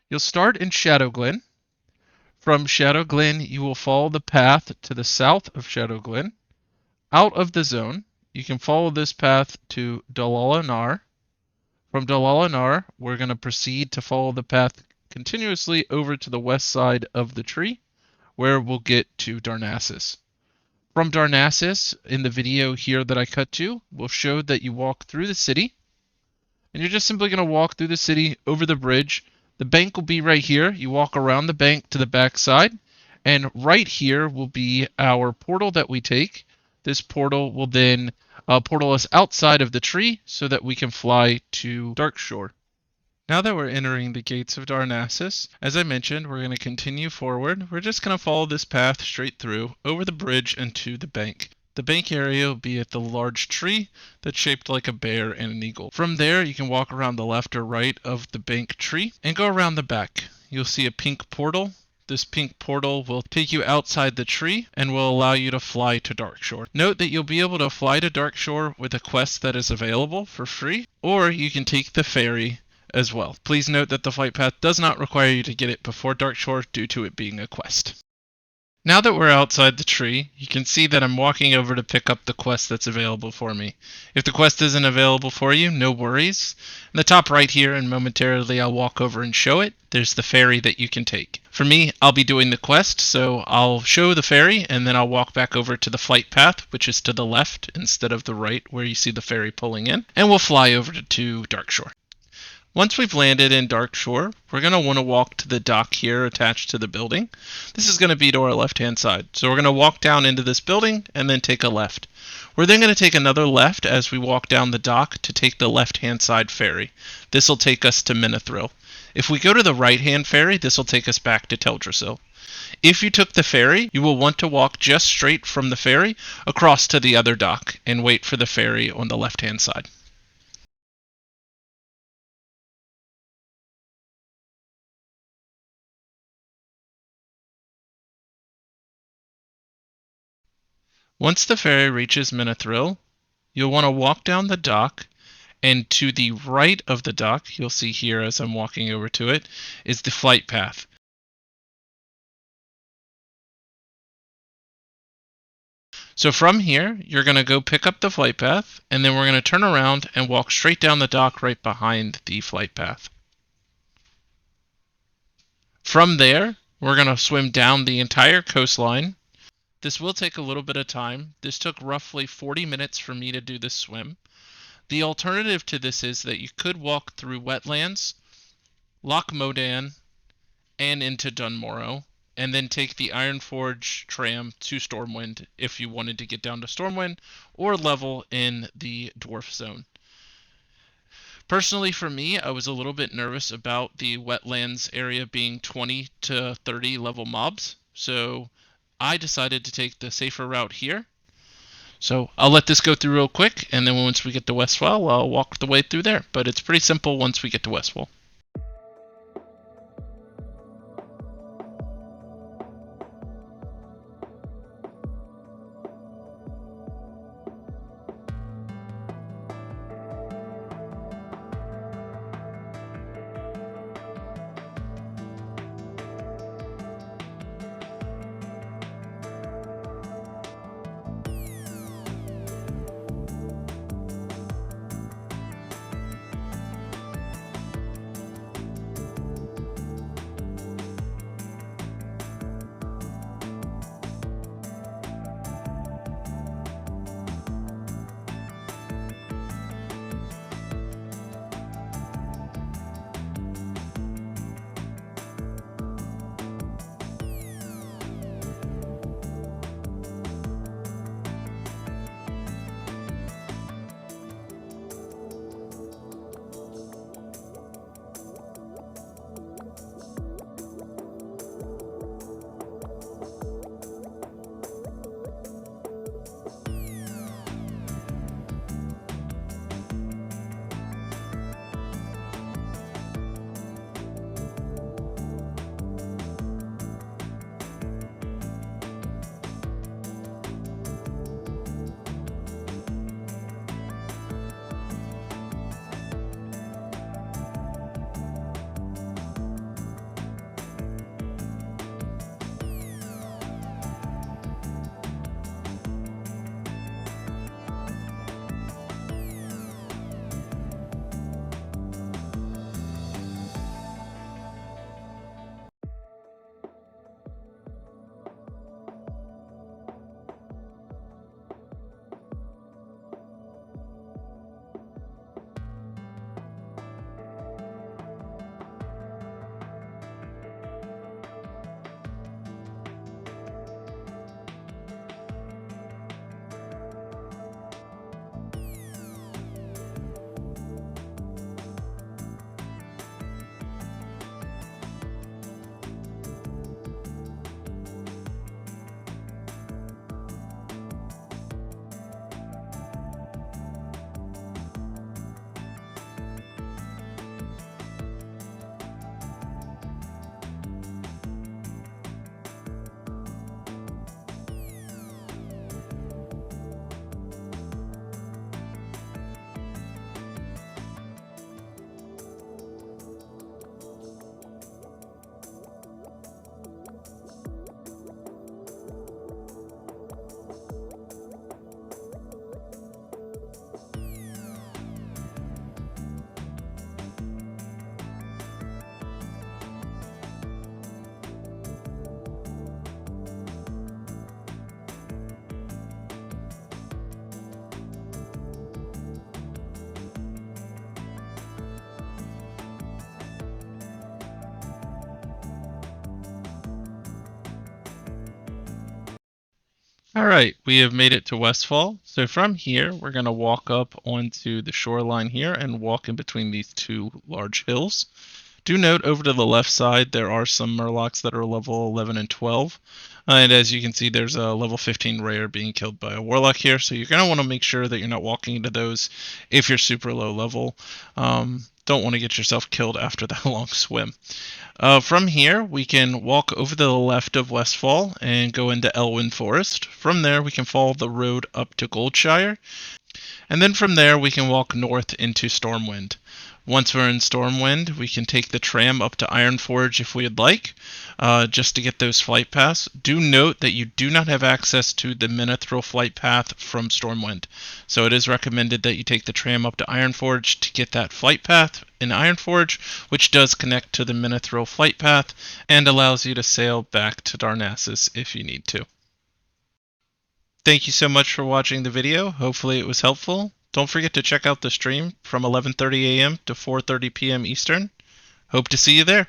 You'll start in Shadow Glen. From Shadow Glen, you will follow the path to the south of Shadow Glen. Out of the zone, you can follow this path to Dalalanar. From Dalalanar, we're going to proceed to follow the path continuously over to the west side of the tree, where we'll get to Darnassus. From Darnassus, in the video here that I cut to, we'll show that you walk through the city, and you're just simply going to walk through the city over the bridge. The bank will be right here. You walk around the bank to the back side, and right here will be our portal that we take. This portal will then portal us outside of the tree so that we can fly to Darkshore. Now that we're entering the gates of Darnassus, as I mentioned, we're going to continue forward. We're just going to follow this path straight through, over the bridge and to the bank. The bank area will be at the large tree that's shaped like a bear and an eagle. From there, you can walk around the left or right of the bank tree and go around the back. You'll see a pink portal. This pink portal will take you outside the tree and will allow you to fly to Darkshore. Note that you'll be able to fly to Darkshore with a quest that is available for free, or you can take the ferry as well. Please note that the flight path does not require you to get it before Darkshore due to it being a quest. Now that we're outside the tree, you can see that I'm walking over to pick up the quest that's available for me. If the quest isn't available for you, no worries. In the top right here, and momentarily I'll walk over and show it, there's the ferry that you can take. For me, I'll be doing the quest, so I'll show the ferry, and then I'll walk back over to the flight path, which is to the left instead of the right, where you see the ferry pulling in, and we'll fly over to Darkshore. Once we've landed in Darkshore, we're going to want to walk to the dock here attached to the building. This is going to be to our left-hand side. So we're going to walk down into this building and then take a left. We're then going to take another left as we walk down the dock to take the left-hand side ferry. This will take us to Menethil. If we go to the right-hand ferry, this will take us back to Teldrassil. If you took the ferry, you will want to walk just straight from the ferry across to the other dock and wait for the ferry on the left-hand side. Once the ferry reaches Menethil, you'll want to walk down the dock, and to the right of the dock, you'll see here as I'm walking over to it, is the flight path. So from here, you're going to go pick up the flight path, and then we're going to turn around and walk straight down the dock right behind the flight path. From there, we're going to swim down the entire coastline. This will take a little bit of time. This took roughly 40 minutes for me to do this swim. The alternative to this is that you could walk through wetlands, Loch Modan, and into Dunmorrow, and then take the Ironforge tram to Stormwind if you wanted to get down to Stormwind, or level in the Dwarf Zone. Personally, for me, I was a little bit nervous about the wetlands area being 20 to 30 level mobs, so I decided to take the safer route here. So I'll let this go through real quick, and then once we get to Westfall, I'll walk the way through there. But it's pretty simple once we get to Westfall. All right, we have made it to Westfall. So from here, we're going to walk up onto the shoreline here and walk in between these two large hills. Do note over to the left side, there are some Murlocs that are level 11 and 12. And as you can see, there's a level 15 rare being killed by a Warlock here. So you're going to want to make sure that you're not walking into those if you're super low level. Don't want to get yourself killed after that long swim. From here, we can walk over to the left of Westfall and go into Elwyn Forest. From there, we can follow the road up to Goldshire. And then from there, we can walk north into Stormwind. Once we're in Stormwind, we can take the tram up to Ironforge if we'd like, just to get those flight paths. Do note that you do not have access to the Menethil flight path from Stormwind. So it is recommended that you take the tram up to Ironforge to get that flight path in Ironforge, which does connect to the Menethil flight path and allows you to sail back to Darnassus if you need to. Thank you so much for watching the video. Hopefully it was helpful. Don't forget to check out the stream from 11:30 a.m. to 4:30 p.m. Eastern. Hope to see you there.